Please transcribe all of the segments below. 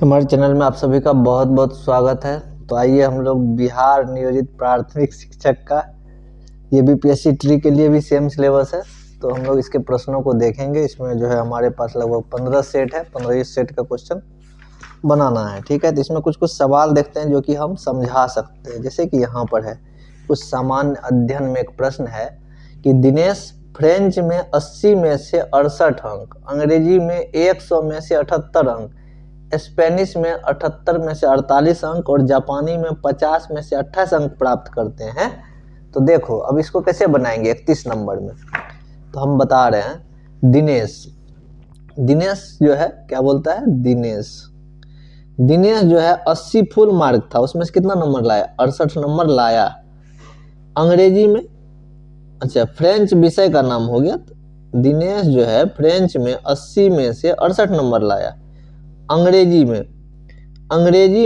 हमारे चैनल में आप सभी का बहुत बहुत स्वागत है। तो आइए हम लोग बिहार नियोजित प्राथमिक शिक्षक का ये बीपीएससी ट्री के लिए भी सेम सिलेबस है, तो हम लोग इसके प्रश्नों को देखेंगे। इसमें जो है हमारे पास लगभग 15 सेट है, 15 सेट का क्वेश्चन बनाना है। ठीक है, तो इसमें कुछ कुछ सवाल देखते हैं जो कि हम समझा सकते हैं। जैसे कि यहाँ पर है कुछ सामान्य अध्ययन में एक प्रश्न है कि दिनेश फ्रेंच में 80 में से 68 अंक, अंग्रेजी में 100 में से 78 अंक, स्पेनिश में 78 में से 48 अंक और जापानी में 50 में से 28 अंक प्राप्त करते हैं। तो देखो अब इसको कैसे बनाएंगे 31 नंबर में। तो हम बता रहे हैं दिनेश जो है क्या बोलता है, दिनेश जो है 80 फुल मार्क था, उसमें से कितना नंबर लाया, 68 नंबर लाया। अंग्रेजी में अच्छा फ्रेंच विषय का नाम हो गया। दिनेश जो है फ्रेंच में 80 में से 68 नंबर लाया। अंग्रेजी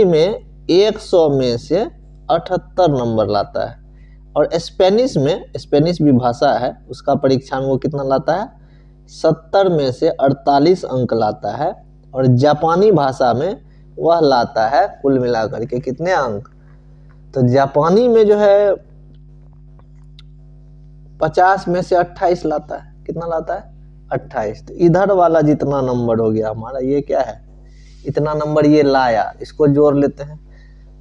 में 100 में से 78 नंबर लाता है। और स्पेनिश भी भाषा है, उसका परीक्षा में वो कितना लाता है, 70 में से 48 अंक लाता है। और जापानी भाषा में वह लाता है कुल मिलाकर के कितने अंक, तो जापानी में जो है 50 में से 28 लाता है। कितना लाता है, 28। तो इधर वाला जितना नंबर हो गया हमारा, ये क्या है, इतना नंबर ये लाया, इसको जोड़ लेते हैं।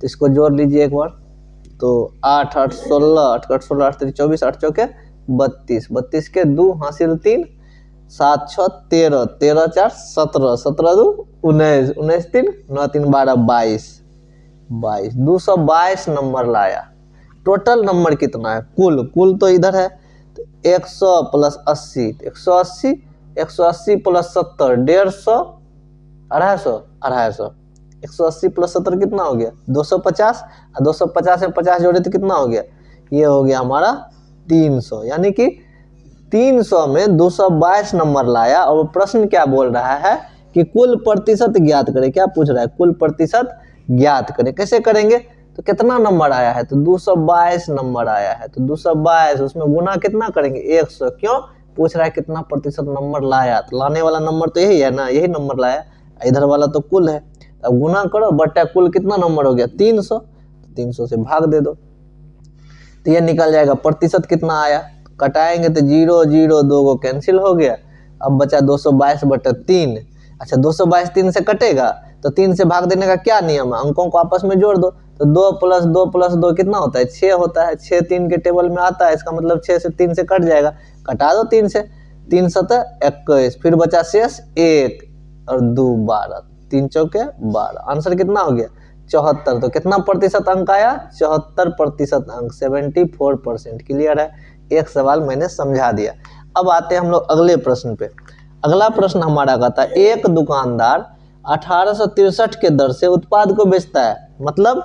तो इसको जोड़ लीजिए एक बार। तो 8 8 16, 8 8 16, 8 3 24, 8 चौके 32, 32 के 2 हासिल 3, 7 6 13, 13 4 17, 17 2 19, 19 3 9 3 12 22, 222 नंबर लाया। टोटल नंबर कितना है, कुल तो इधर है, तो 100 प्लस 80, 180 प्लस 70 150, 250, 180 प्लस 70 कितना हो गया, 250। 250 में 50 जोड़े तो कितना हो गया, ये हो गया हमारा 300। यानी कि 300 में 222 नंबर लाया। और प्रश्न क्या बोल रहा है कि कुल प्रतिशत ज्ञात करें। क्या पूछ रहा है, कुल प्रतिशत ज्ञात करें। कैसे करेंगे, तो कितना नंबर आया है, तो 222 नंबर आया है। तो 222 उसमें गुना कितना करेंगे, 100। क्यों पूछ रहा है कितना प्रतिशत नंबर लाया, तो लाने वाला नंबर तो यही है ना, यही नंबर लाया। इधर वाला तो कुल है, अब गुना करो बटा कुल कितना नंबर हो गया 300, 300 से भाग दे दो तो ये निकल जाएगा। प्रतिशत कितना आया, कटाएंगे तो 0 0 2 को कैंसिल हो गया। अब बचा 222 बटा 3। अच्छा 222 3 से कटेगा, तो 3 से भाग देने का क्या नियम है, अंकों को आपस में जोड़ दो। तो 2 प्लस 2 प्लस 2 कितना होता है, 6 होता है। 6 3 के टेबल में आता है, इसका मतलब 6 से 3 से कट जाएगा, कटा दो 3 से। 3 7 21, फिर बचा शेष 1 और 2 12, 3 चौके 12। आंसर कितना हो गया 74। तो कितना प्रतिशत अंक आया, 74% अंक, 74%। क्लियर है, एक सवाल मैंने समझा दिया। अब आते हैं हम लोग अगले प्रश्न पे। अगला प्रश्न हमारा कहता है एक दुकानदार 1863 के दर से उत्पाद को बेचता है। मतलब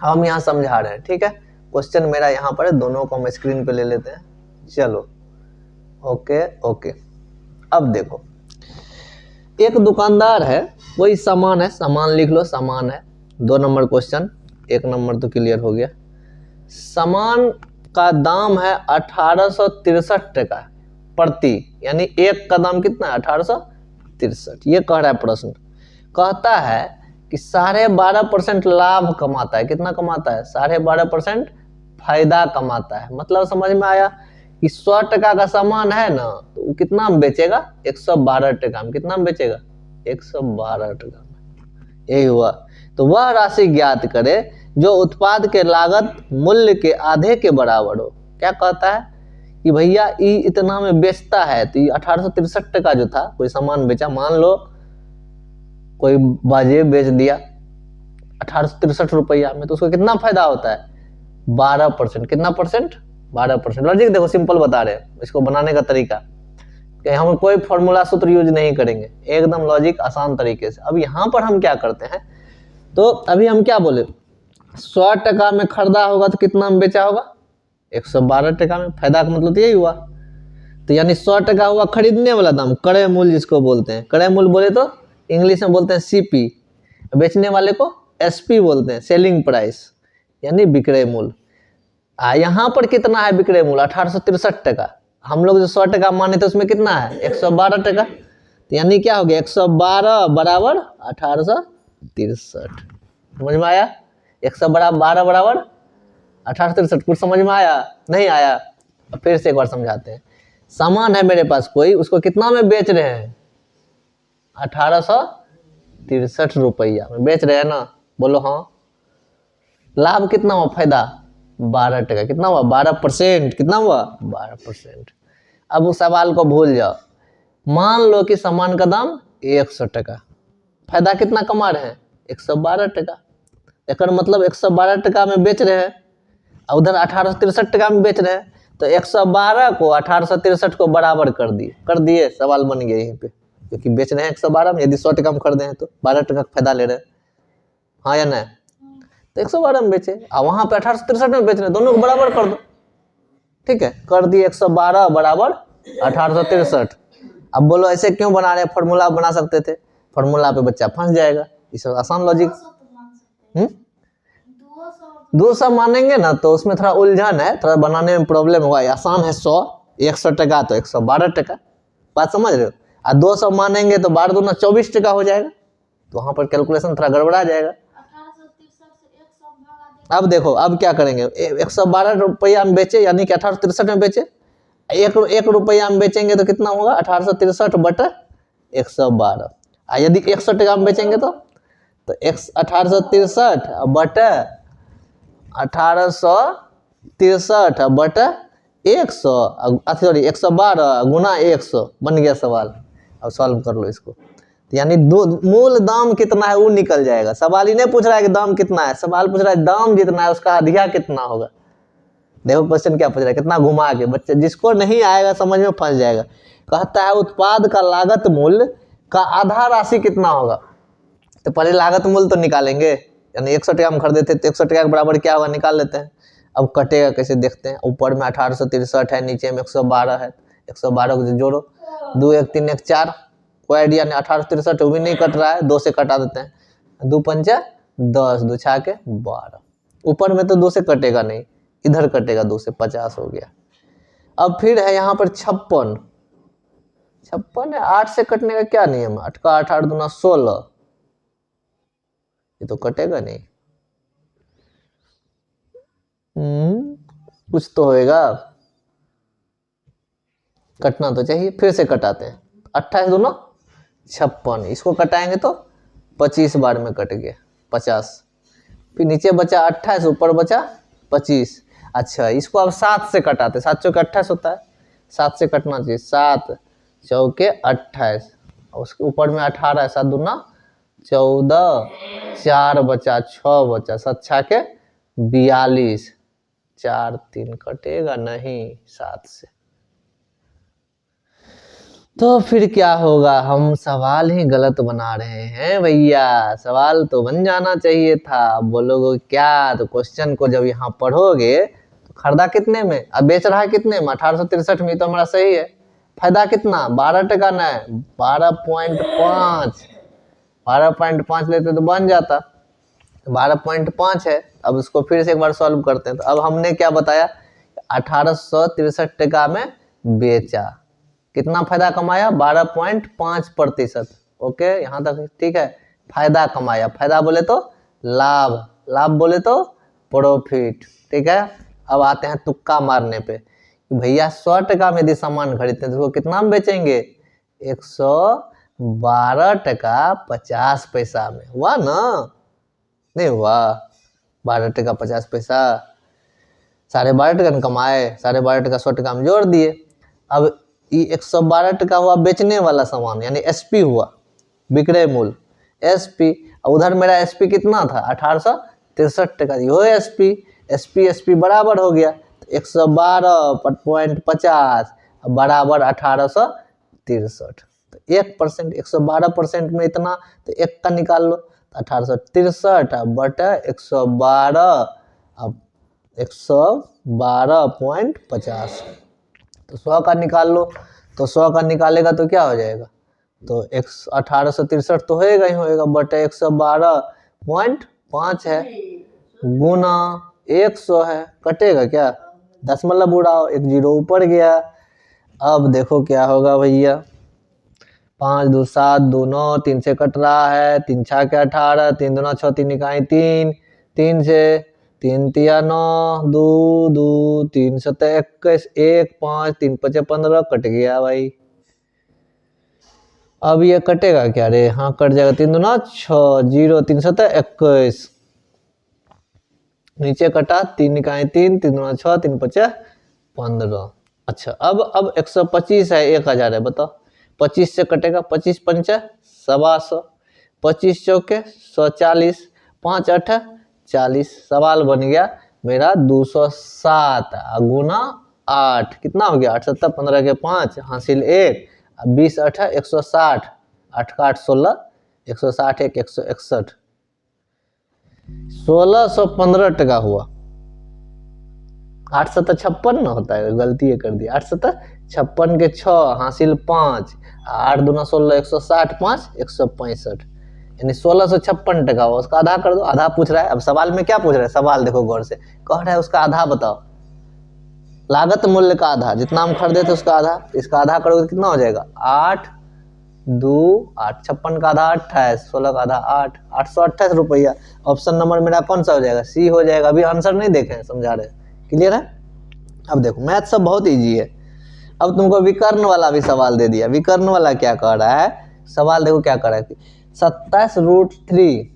हम यहाँ समझा रहे हैं, ठीक है। क्वेश्चन मेरा यहाँ पर है, दोनों को हम स्क्रीन पे ले लेते हैं। चलो ओके। अब देखो एक दुकानदार है, कोई सामान है, सामान लिख लो, सामान है। 2 नंबर क्वेश्चन, 1 नंबर तो क्लियर हो गया। सामान का दाम है 1863 टका प्रति, यानी एक का दाम कितना है 1863। ये कह रहा है प्रश्न, कहता है कि 12.5% लाभ कमाता है। कितना कमाता है, 12.5% फायदा कमाता है। मतलब समझ में आया कि 100 टका का सामान है ना, तो वो कितना में बेचेगा, 112 टका में। कितना में बेचेगा, 112 टका में। यही हुआ। तो वह राशि ज्ञात करे जो उत्पाद के लागत मूल्य के आधे के बराबर हो। क्या कहता है कि भैया ये इतना में बेचता है, तो ये 1863 टका जो था, कोई सामान बेचा, मान लो कोई बाजे बेच दिया 1863 रुपया में, तो उसको कितना फायदा होता है, 12%। कितना परसेंट, 12%। लॉजिक देखो, सिंपल बता रहे हैं इसको बनाने का तरीका, कि हम कोई फॉर्मूला सूत्र यूज नहीं करेंगे, एकदम लॉजिक आसान तरीके से। अब यहाँ पर हम क्या करते हैं, तो अभी हम क्या बोले, 100 टका में खरीदा होगा तो कितना में बेचा होगा, 112 टका में। फायदा का मतलब यही हुआ। तो यानी 100 टका हुआ खरीदने वाला दाम, क्रय मूल्य जिसको बोलते हैं। क्रय मूल्य बोले तो इंग्लिश में बोलते हैं सीपी, बेचने वाले को एसपी बोलते हैं, सेलिंग प्राइस, यानी विक्रय मूल्य। यहाँ पर कितना है विक्रय मूल्य, 1863 टका। हम लोग जो 100 टका माने थे उसमें कितना है, 112 टका। तो यानी क्या हो गया, 112 बराबर 1863। 63। समझ में आया? 112 बराबर 1863। कुछ समझ में आया? नहीं आया? फिर से एक बार समझाते हैं। सामान है मेरे पास कोई, उसको कितना में बेच रहे हैं? 1863 रुपया में बेच रहे हैं ना? बोलो हाँ। लाभ कितना हुआ? फायदा 12 टका। कितना हुआ? 12%। कितना हुआ? 12%। अब उस सवाल को भूल जाओ। मान लो कि सामान का दाम 100 टका, फायदा कितना कमा रहे हैं? 112 टका। एक मतलब 112 टका में बेच रहे हैं, उधर 1863 टका में बेच रहे हैं, तो 112 को 1863 को बराबर कर दिए। सवाल बन गया यहीं पे, क्योंकि बेच रहे हैं 112 में, यदि 100 टका में खरीदे हैं तो 12 टका का फायदा ले रहे हैं, हाँ या नहीं? तो 112 में बेचे, और वहां पे 1863 में बेच रहे हैं, दोनों को बराबर कर दो। ठीक है, कर दिए 112 बराबर 1863। अब बोलो ऐसे क्यों बना रहे हैं? फॉर्मूला बना सकते थे, फॉर्मूला पे बच्चा फंस जाएगा। इस आसान लॉजिक। 200 मानेंगे ना तो उसमें थोड़ा उलझन है, थोड़ा बनाने में प्रॉब्लम होगा। आसान है 100, 100 टका तो 112 टका, बात समझ रहे हो? और 200 मानेंगे तो 12 दूना 24 टका हो जाएगा, तो वहां पर कैलकुलेशन थोड़ा गड़बड़ा जाएगा। अब देखो, अब क्या करेंगे? 112 रुपया में बेचे, यानी कि 1863 में बेचे। एक रुपया में बेचेंगे तो कितना होगा? 1863 बटा 112। यदि 100 टका में बेचेंगे तो 1863 बटा 1863 बटा 100, सॉरी 112 गुना 100 बन गया सवाल। अब सॉल्व कर लो इसको, तो यानी मूल दाम कितना है वो निकल जाएगा। सवाल ही नहीं पूछ रहा है कि दाम कितना है, सवाल पूछ रहा है दाम जितना है उसका अधिया कितना होगा। देखो क्वेश्चन क्या पूछ रहा है, कितना घुमा के। बच्चे जिसको नहीं आएगा समझ में फंस जाएगा। कहता है उत्पाद का लागत मूल्य का आधा राशि कितना होगा। तो पहले लागत मूल्य तो निकालेंगे, यानी 100 टका में खरीदे थे तो 100 टका के बराबर क्या होगा निकाल लेते हैं। अब कटेगा कैसे देखते हैं। ऊपर में 1863 है, नीचे में 112 है, 112 को जोड़ो, 2 1 3 1 4, कोई आइडिया नहीं। 1863 वो भी नहीं कट रहा है, 2 से कटा देते हैं। 2 पंचा 10, 2 छा के 12। ऊपर में तो 2 से कटेगा नहीं, इधर कटेगा 2 से, 50 हो गया। अब फिर है यहाँ पर 56 है। 8 से कटने का क्या नियम है? 8 का 8 8 दूना 16, ये तो कटेगा नहीं। कुछ तो होएगा, कटना तो चाहिए। फिर से कटाते हैं। 28 दूना 56, इसको कटाएंगे तो 25 बार में कट गया 50। फिर नीचे बचा 28, ऊपर बचा 25। अच्छा, इसको अब 7 से कटाते। 7 चौके 28 होता है, 7 से कटना चाहिए। 7 चौके 28, उसके ऊपर में 18 है, 7 दूना 14, 4 बचा 6 बचा, 7 छा के 42, 4 3 कटेगा नहीं 7 से। तो फिर क्या होगा? हम सवाल ही गलत बना रहे हैं भैया, सवाल तो बन जाना चाहिए था। बोलोगे क्या? तो क्वेश्चन को जब यहाँ पढ़ोगे तो खरीदा कितने में, अब बेच रहा है कितने में? 1863 में, तो हमारा सही है। फायदा कितना? 12 टका ना, 12.5। 12.5 लेते तो बन जाता, 12.5 है। अब उसको फिर से एक बार सॉल्व करते हैं। तो अब हमने क्या बताया? 1863 टका में बेचा, कितना फायदा कमाया? 12.5%। ओके, यहाँ तक ठीक है। फायदा कमाया, फायदा बोले तो लाभ, लाभ बोले तो प्रॉफिट। ठीक है, अब आते हैं तुक्का मारने पे। भैया 100 टका में यदि सामान खरीदते हैं तो उसको कितना में बेचेंगे? 112 टका 50 पैसा में। हुआ ना? नहीं हुआ? 12 टका 50 पैसा, 12.5 टका कमाए, 12.5 टका 100 टका में जोड़ दिए। अब ये 112 टका हुआ बेचने वाला सामान, यानी एसपी हुआ, विक्रय मूल्य एसपी। उधर मेरा एसपी कितना था? 1863 टका। यो एसपी, एसपी बराबर हो गया, 112.50 बराबर 1863। तो 1%, 112% में इतना, तो 1 का निकाल लो, 1863 बटा 112, अब 112.50, तो 100 का निकाल लो। तो 100 का निकालेगा तो क्या हो जाएगा? तो 1863 तो होएगा ही होएगा, बटे 112.5 है, गुना 100 है। कटेगा क्या? दशमलव उड़ाओ, 1 जीरो ऊपर गया। अब देखो क्या होगा भैया, 5 2 7 2 9, 3 से कट रहा है, 3 6 के 18, 3 दूना 6, 3 इकाई 3, 3 से 3 तिया 9, 2 2 3 7 21, 1 5 3 5 15, कट गया भाई। अब ये कटेगा क्या रे? हाँ कट जाएगा, 3 दूना 6, 0 3 7 21, नीचे कटा 3 इकाई 3, 3 दूना 6, 3 5 15। अच्छा अब 125 है, 1000 है, बताओ 25 से कटेगा, 25 पंच 125, 25 चौके 140, 5 8 40। सवाल बन गया मेरा 207 गुना 8 कितना हो गया? 8 7 15 के 5 हासिल 1, 20 8 160, 8 का 8 16, 160 1 161, 1615 टका हुआ। 8 7 56 न होता है, गलती कर दी। 8 7 56 के 6 हासिल 5, 8 दूना 16, 160 5 165, यानी 1656 टका हुआ। उसका आधा कर दो। आधा पूछ रहा है। अब सवाल में क्या पूछ रहा है? सवाल देखो गौर से, कह रहा है उसका आधा बताओ, लागत मूल्य का आधा, जितना हम खरीदे थे उसका आधा। इसका आधा करोगे तो कितना हो जाएगा? 8 2 8, 56 का आधा 28, 16 का आधा 8, 828 रुपया। ऑप्शन नंबर मेरा कौन सा हो जाएगा? सी हो जाएगा। अभी आंसर नहीं देखे, समझा रहे, क्लियर है? अब देखो मैथ सब बहुत इजी है। अब तुमको विकर्ण वाला भी सवाल दे दिया। विकर्ण वाला क्या कह रहा है? सवाल देखो क्या कह रहा है, 27√3,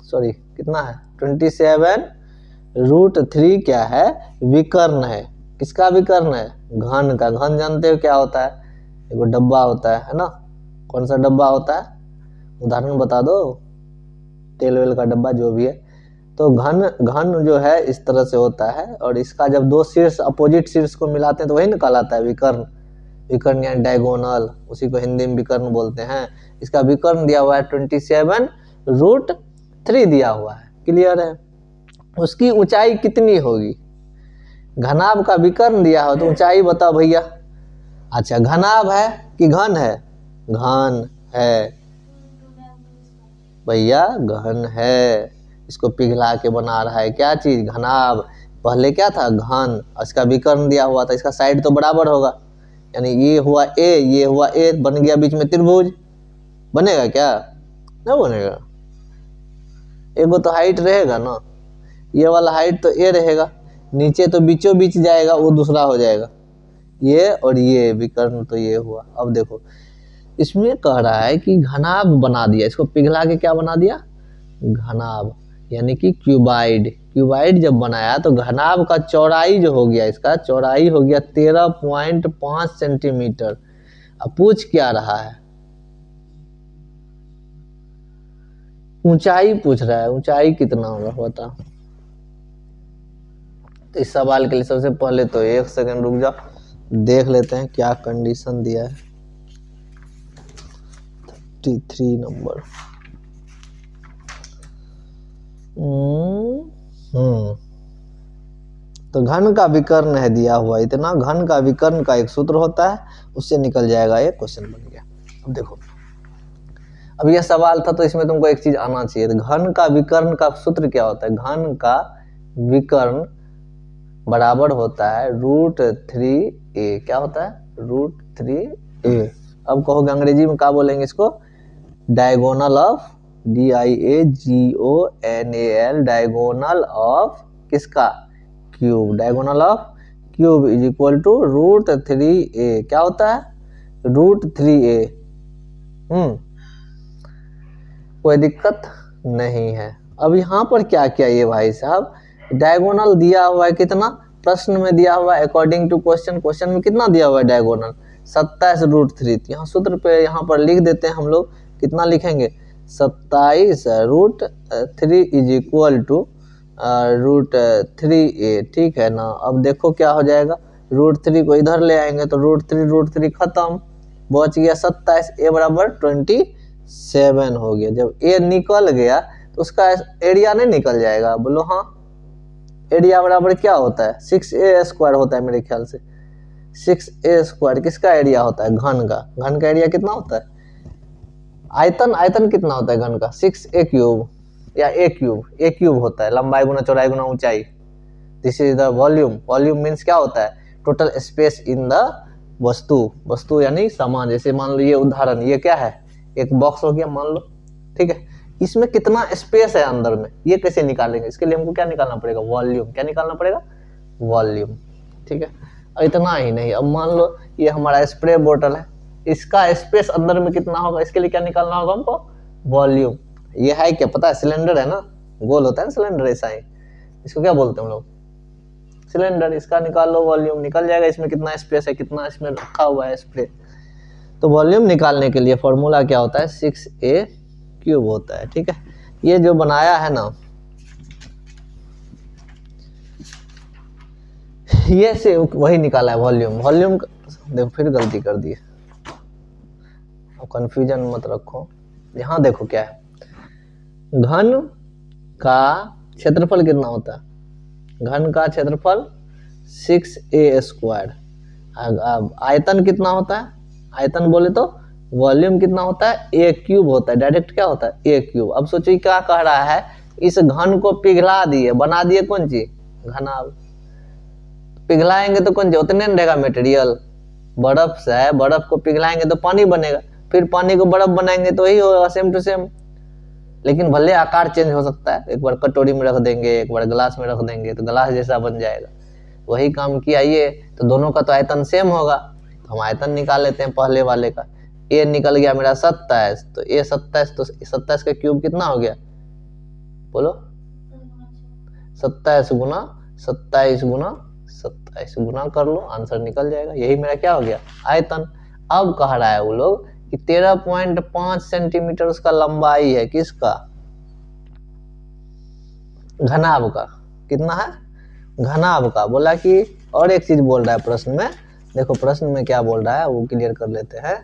सॉरी कितना है? 27√3 क्या है? विकर्ण है। किसका विकर्ण है? घन का। घन जानते हो क्या होता है? एगो डब्बा होता है ना? कौन सा डब्बा होता है? उदाहरण बता दो। तेल वेल का डब्बा जो भी है। तो घन जो है इस तरह से होता है, और इसका जब दो शीर्ष अपोजिट शीर्ष को मिलाते हैं तो वही निकल आता है विकर्ण। विकर्ण यानी डायगोनल, उसी को हिंदी में विकर्ण बोलते हैं। इसका विकर्ण दिया हुआ है 27√3 दिया हुआ है, क्लियर है? उसकी ऊंचाई कितनी होगी? घनाभ का विकर्ण दिया हो तो ऊंचाई बताओ भैया। अच्छा घनाभ है कि घन है? घन है भैया, घन है। इसको पिघला के बना रहा है क्या चीज? घनाभ। पहले क्या था? घन। इसका विकर्ण दिया हुआ था, इसका साइड तो बराबर होगा, यानी ये हुआ ए, ये हुआ ए, बन गया बीच में त्रिभुज। बनेगा क्या? नहीं बनेगा। एगो तो हाइट रहेगा ना, ये वाला हाइट तो ए रहेगा, नीचे तो बीचों बीच जाएगा, वो दूसरा हो जाएगा। ये और ये विकर्ण तो ये हुआ। अब देखो इसमें कह रहा है कि घनाभ बना दिया, इसको पिघला के क्या बना दिया? घनाभ, यानी कि क्यूबाइड। क्यूबाइड जब बनाया तो घनाभ का चौड़ाई जो हो गया, इसका चौड़ाई हो गया 13.5 सेंटीमीटर। अब पूछ क्या रहा है? ऊंचाई पूछ रहा है। ऊंचाई कितना होगा बता। तो इस सवाल के लिए सबसे पहले तो 1 सेकंड रुक जाओ, देख लेते हैं क्या कंडीशन दिया है। 33 नंबर। तो घन का विकर्ण है दिया हुआ इतना। घन का विकर्ण का एक सूत्र होता है, उससे निकल जाएगा। ये क्वेश्चन बन गया। अब देखो, अब यह सवाल था तो इसमें तुमको एक चीज आना चाहिए। तो घन का विकर्ण का सूत्र क्या होता है? घन का विकर्ण बराबर होता है √3a। क्या होता है? √3a। अब कहोगे अंग्रेजी में क्या बोलेंगे इसको? Diagonal of, DIAGONAL, diagonal of किसका? Cube. Diagonal of cube is equal to √3a। क्या होता है? √3a। कोई दिक्कत नहीं है। अब यहाँ पर क्या किया ये भाई साहब? डायगोनल दिया हुआ है कितना? प्रश्न में दिया हुआ है अकॉर्डिंग टू क्वेश्चन। क्वेश्चन में कितना दिया हुआ है डायगोनल? 27√3। यहाँ सूत्र पे यहाँ पर लिख देते हैं हम लोग। कितना लिखेंगे? 27√3 इज इक्वल टू √3a। ठीक है ना? अब देखो क्या हो जाएगा। √3 को इधर ले आएंगे तो √3 खत्म, बच गया 27। a बराबर 27 हो गया। जब a निकल गया तो उसका एरिया नहीं निकल जाएगा? बोलो हाँ। एरिया बराबर क्या होता है? 6a² होता है मेरे ख्याल से। 6a²। किसका एरिया होता है? घन का। घन का एरिया कितना होता है? आयतन कितना होता है घन का? 6a³ या a³ होता है। लंबाई गुना चौड़ाई गुना ऊंचाई। This is the volume. Volume means क्या होता है? टोटल स्पेस इन द वस्तु यानी सामान। जैसे मान लो ये उदाहरण, ये क्या है, एक बॉक्स हो गया मान लो, ठीक है। इसमें कितना स्पेस है अंदर में, ये कैसे निकालेंगे? इसके लिए हमको क्या निकालना पड़ेगा? वॉल्यूम। क्या निकालना पड़ेगा? वॉल्यूम, ठीक है। और इतना ही नहीं, अब मान लो ये हमारा स्प्रे बोतल है, इसका स्पेस अंदर में कितना होगा, इसके लिए क्या निकालना होगा हमको? वॉल्यूम। ये है क्या पता है? सिलेंडर है ना, गोल होता है ना सिलेंडर, ऐसा ही, इसको क्या बोलते हैं हम लोग? सिलेंडर। इसका निकाल लो वॉल्यूम, निकल जाएगा इसमें कितना स्पेस है, कितना इसमें रखा हुआ है स्प्रे। तो वॉल्यूम निकालने के लिए फॉर्मूला क्या होता है? 6a³ होता है, ठीक है। ये जो बनाया है ना, ये से वही निकाला है वॉल्यूम। वॉल्यूम देखो फिर गलती कर दी, अब कंफ्यूजन मत रखो। यहाँ देखो क्या है, घन का क्षेत्रफल कितना होता है? घन का क्षेत्रफल 6a²। अब आयतन कितना होता है? आयतन बोले तो वॉल्यूम कितना होता है? a³ होता है। डायरेक्ट क्या होता है? a³। अब सोचिए क्या कह रहा है, इस घन को पिघला दिए, बना दिए कौन चीज? घनाभ। पिघलाएंगे तो कौन चीज? उतने नहीं रहेगा मटेरियल। बर्फ से है, बर्फ को पिघलाएंगे तो पानी बनेगा, फिर पानी को बर्फ बनाएंगे तो वही होगा, सेम टू सेम। लेकिन भले आकार चेंज हो सकता है, एक बार कटोरी में रख देंगे, एक बार गिलास में रख देंगे तो गिलास जैसा बन जाएगा। वही काम किया ये, तो दोनों का तो आयतन सेम होगा। तो हम आयतन निकाल लेते हैं पहले वाले का। ए निकल गया मेरा 27, तो ए 27, तो 27 का क्यूब कितना हो गया? बोलो। 27 गुना 27 गुना 27 गुना कर लो, आंसर निकल जाएगा। यही मेरा क्या हो गया? आयतन। अब कह रहा है वो लोग कि 13.5 सेंटीमीटर उसका लंबाई है, किसका? घनाभ का। कितना है? घनाभ का। बोला कि और एक चीज बोल रहा है प्रश्न में, देखो प्रश्न में क्या बोल रहा है वो क्लियर कर लेते हैं।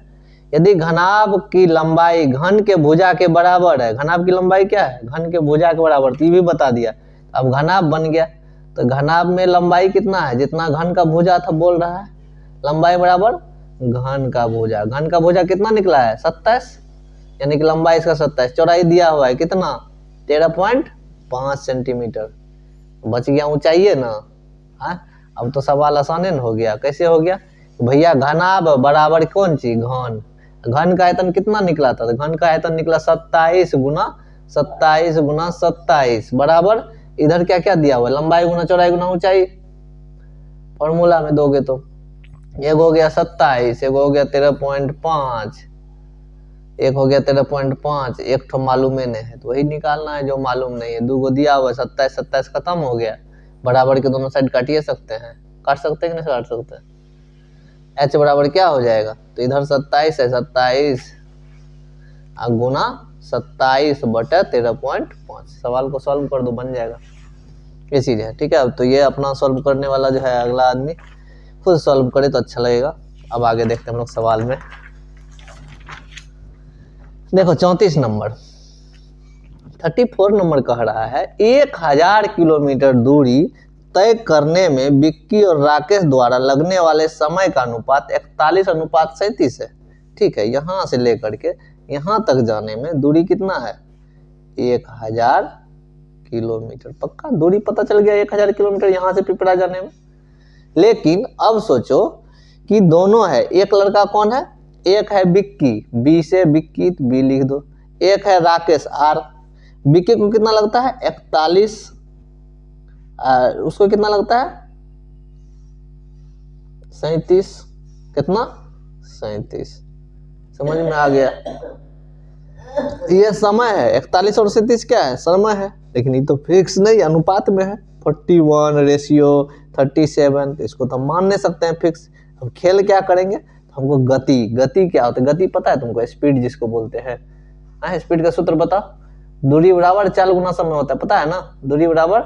यदि घनाभ की लंबाई घन के भुजा के बराबर है, घनाभ की लंबाई क्या है? घन के भुजा के बराबर, तो ये भी बता दिया। अब घनाभ बन गया, तो घनाभ में लंबाई कितना है? जितना घन का भुजा था बोल रहा है, लंबाई बराबर घन का भुजा। घन का भुजा कितना निकला है? 27, यानी कि लंबाई इसका 27। चौड़ाई दिया हुआ है कितना? 13.5 सेंटीमीटर। बच गया ऊंचाई है ना। हाँ, अब तो सवाल आसान हो गया। कैसे हो गया? भैया घनाभ बराबर कौन चीज? घन। घन का आयतन कितना निकला था? तो घन का आयतन निकला 27 गुना 27 गुना 27 बराबर इधर क्या क्या दिया हुआ है? लंबाई गुना चौड़ाई गुना ऊंचाई। फॉर्मूला में दोगे तो एक हो गया 27, एक हो गया 13.5, एक हो गया 13.5, एक तो मालूम ही नहीं है, तो वही निकालना है जो मालूम नहीं है। 2 को दिया हुआ है, 27 27 खत्म हो गया। बराबर के दोनों साइड काटिए सकते हैं, काट सकते हैं कि नहीं काट सकते हैं? h बराबर क्या हो जाएगा? तो इधर 27 है, 27 गुना 27 बटा 13.5। सवाल को सॉल्व कर दो, बन जाएगा। ये चीज है, ठीक है। अब तो ये अपना सॉल्व करने वाला जो है अगला आदमी खुद सॉल्व करे तो अच्छा लगेगा। अब आगे देखते हैं हम लोग सवाल में। देखो 34 नंबर, 34 नंबर कह रहा है 1000 किलोमीटर दूरी तय करने में विक्की और राकेश द्वारा लगने वाले समय का अनुपात 41:37 है। ठीक है, यहां से लेकर के यहां तक जाने में दूरी कितना है? 1000 किलोमीटर। पक्का दूरी पता चल गया 1000 किलोमीटर यहां से पिपरा जाने में। लेकिन अब सोचो कि दोनों है, एक लड़का कौन है? एक है विक्की, बी से विक्की, बी लिख दो। एक है राकेश, आर। विक्की को कितना लगता है? 41, उसको कितना लगता है? 37। कितना? 37। समझ में आ गया? ये समय है, 41 और 37 क्या है? समय है। लेकिन ये तो फिक्स नहीं, अनुपात में है। 41 रेशियो 37, तो इसको तो हम मान नहीं सकते हैं फिक्स। हम खेल क्या करेंगे? हमको गति, गति क्या होता है? गति पता है तुमको? स्पीड जिसको बोलते हैं। स्पीड का सूत्र बताओ। दूरी बराबर चाल गुना समय होता है, पता है ना? दूरी बराबर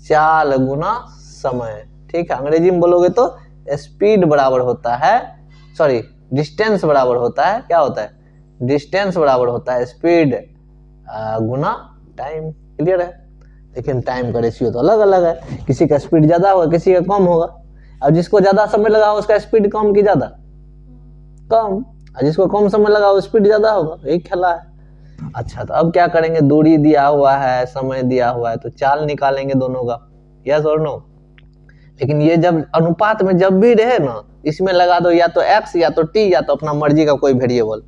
चाल गुना समय। ठीक है, अंग्रेजी में बोलोगे तो स्पीड बराबर होता है, सॉरी डिस्टेंस बराबर होता है, क्या होता है? डिस्टेंस बराबर होता है स्पीड गुना टाइम। क्लियर है? लेकिन टाइम का रेशियो तो अलग अलग है, किसी का स्पीड ज्यादा होगा, किसी का कम होगा। अब जिसको ज्यादा समय लगा उसका स्पीड कम की ज्यादा? कम। और जिसको कम समय लगा वो स्पीड ज्यादा होगा। यही खेला है। अच्छा, तो अब क्या करेंगे? दूरी दिया हुआ है, समय दिया हुआ है, तो चाल निकालेंगे दोनों का। यस और नो? लेकिन ये जब अनुपात में जब भी रहे ना, इसमें लगा दो या तो x या तो t या तो अपना मर्जी का कोई वेरिएबल।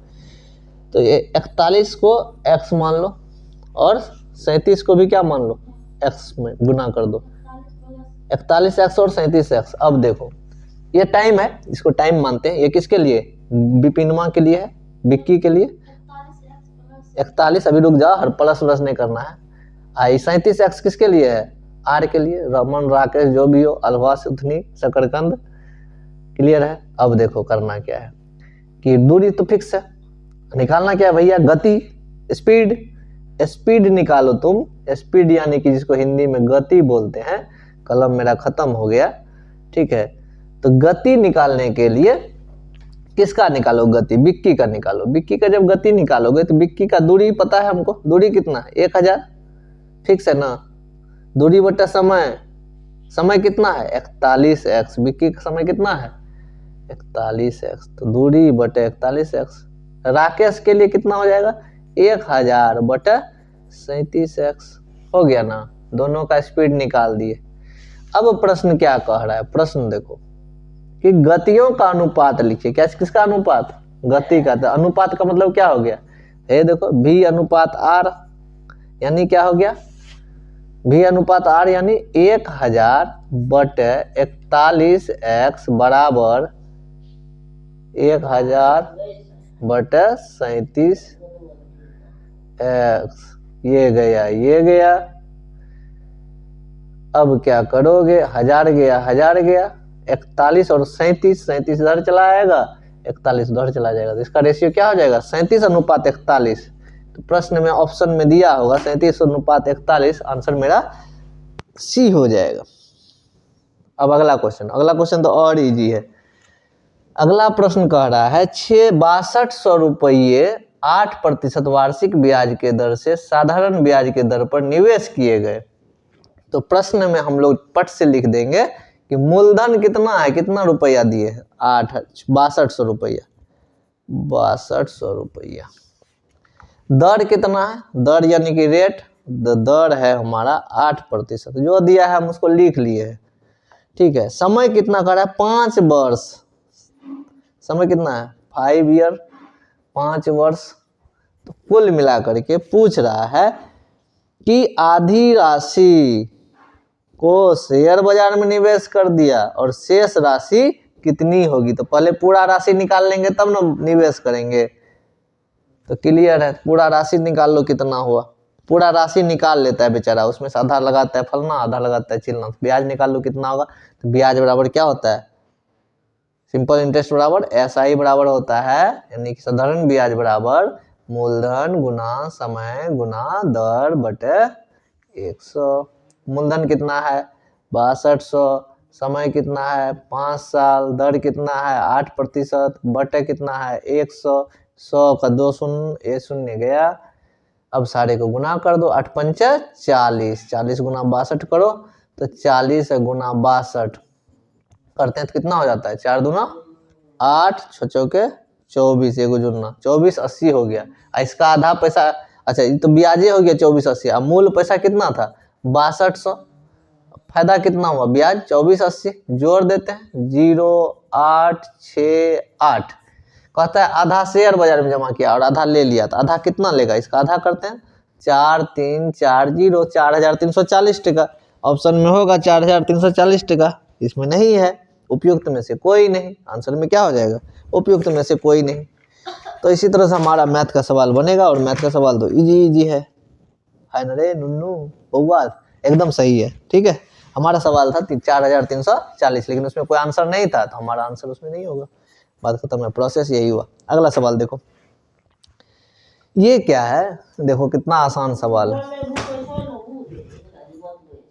तो ये 41 को x मान लो और 37 को भी क्या मान लो, x में गुना कर दो। 41x और 37x। अब देखो ये टाइम है, इसको टाइम मानते हैं। ये किसके लिए, विपिनमा के लिए है, विक्की के लिए। 41 अभी रुक जाओ, हर प्लस नहीं करना है। 37x किसके लिए है, आर के लिए। रमन राकेश जो भी हो, अलवा सुथनी शकरकंद। क्लियर है। अब देखो करना क्या है कि दूरी तो फिक्स है, निकालना क्या है भैया, गति, स्पीड। स्पीड निकालो तुम, स्पीड यानी कि जिसको हिंदी में गति बोलते हैं। कलम मेरा खत्म हो गया, ठीक है। तो गति निकालने के लिए किसका निकालो, गति, विक्की का निकालो। विक्की का जब गति निकालोगे तो विक्की का दूरी पता है हमको, दूरी कितना है 1000, फिक्स है ना। दूरी बटा समय, समय कितना है 41x। विक्की का समय कितना है 41x, तो दूरी बटे 41x। राकेश के लिए कितना हो जाएगा 1000 बटे 37x। हो गया ना, दोनों का स्पीड निकाल दिए। अब प्रश्न क्या कह रहा है, प्रश्न देखो कि गतियों का अनुपात लिखिए। क्या, किसका अनुपात, गति का। तो अनुपात का मतलब क्या हो गया, ये देखो v अनुपात r, यानी क्या हो गया v अनुपात r यानी 1000 बटे 41x बराबर 1000 बटे 37x। ये गया, ये गया। अब क्या करोगे, 1000 गया, 1000 गया, 41 और 37, 37 इधर चला आएगा, 41 उधर चला जाएगा। तो इसका रेशियो क्या हो जाएगा 37 अनुपात 41। तो प्रश्न में ऑप्शन में दिया होगा 37 अनुपात 41, आंसर मेरा सी हो जाएगा। अब अगला क्वेश्चन, अगला क्वेश्चन तो और इजी है। अगला प्रश्न कह रहा है 6200 रुपये 8% वार्षिक ब्याज के दर से साधारण ब्याज के दर पर निवेश किए गए। तो प्रश्न में हम लोग पट से लिख देंगे कि मूलधन कितना है, कितना रुपया दिए है 6200 रुपया, 6200 रुपया। दर कितना है, दर यानी कि रेट, दर है हमारा 8%, जो दिया है हम उसको लिख लिए है, ठीक है। समय कितना कर रहा है 5 वर्ष, समय कितना है 5 ईयर, 5 वर्ष। तो कुल मिलाकर के पूछ रहा है कि आधी राशि को शेयर बाजार में निवेश कर दिया और शेष राशि कितनी होगी। तो पहले पूरा राशि निकाल लेंगे तब ना निवेश करेंगे। तो क्लियर है, पूरा राशि निकाल लो कितना हुआ। पूरा राशि निकाल लेता है बेचारा, उसमें से आधा लगाता है फलना, आधा लगाता है चिलना। तो ब्याज निकाल लो कितना होगा। तो ब्याज बराबर क्या होता है, सिंपल इंटरेस्ट बराबर SI बराबर होता है, यानी कि साधारण ब्याज बराबर मूलधन गुना समय गुना दर बटे 100। मूलधन कितना है 6200, समय कितना है 5 साल, दर कितना है 8% बटे कितना है 100, 100 का 2 शून्य, ये शून्य गया। अब सारे को गुना कर दो, 8 पंचे 40, 40 गुना 62 करो, तो 40 गुना 62 करते हैं तो कितना हो जाता है 4 दूना 8, 6 चौके 24, एगो जुड़ना 24 80 हो गया। इसका आधा पैसा, अच्छा ये तो ब्याजे हो गया 24 80, अब मूल पैसा कितना था 6200, फायदा कितना हुआ ब्याज 24 80, जोड़ देते हैं 0 8 6 8। कहता है आधा शेयर बाजार में जमा किया और आधा ले लिया, तो आधा कितना लेगा, इसका आधा करते हैं 4 3 4 0, 4340 टका। ऑप्शन में होगा 4340 टका, इसमें नहीं है, उपयुक्त में से कोई नहीं। आंसर में क्या हो जाएगा, उपयुक्त में से कोई नहीं। तो इसी तरह से हमारा मैथ का सवाल बनेगा, और मैथ का सवाल तो इजी है ना रे नुन्नू बउआ, एकदम सही है, ठीक है। हमारा सवाल था 4340, लेकिन उसमें कोई आंसर नहीं था, तो हमारा आंसर उसमें नहीं होगा। बात खत्म है, प्रोसेस यही हुआ। अगला सवाल देखो, ये क्या है, देखो कितना आसान सवाल है।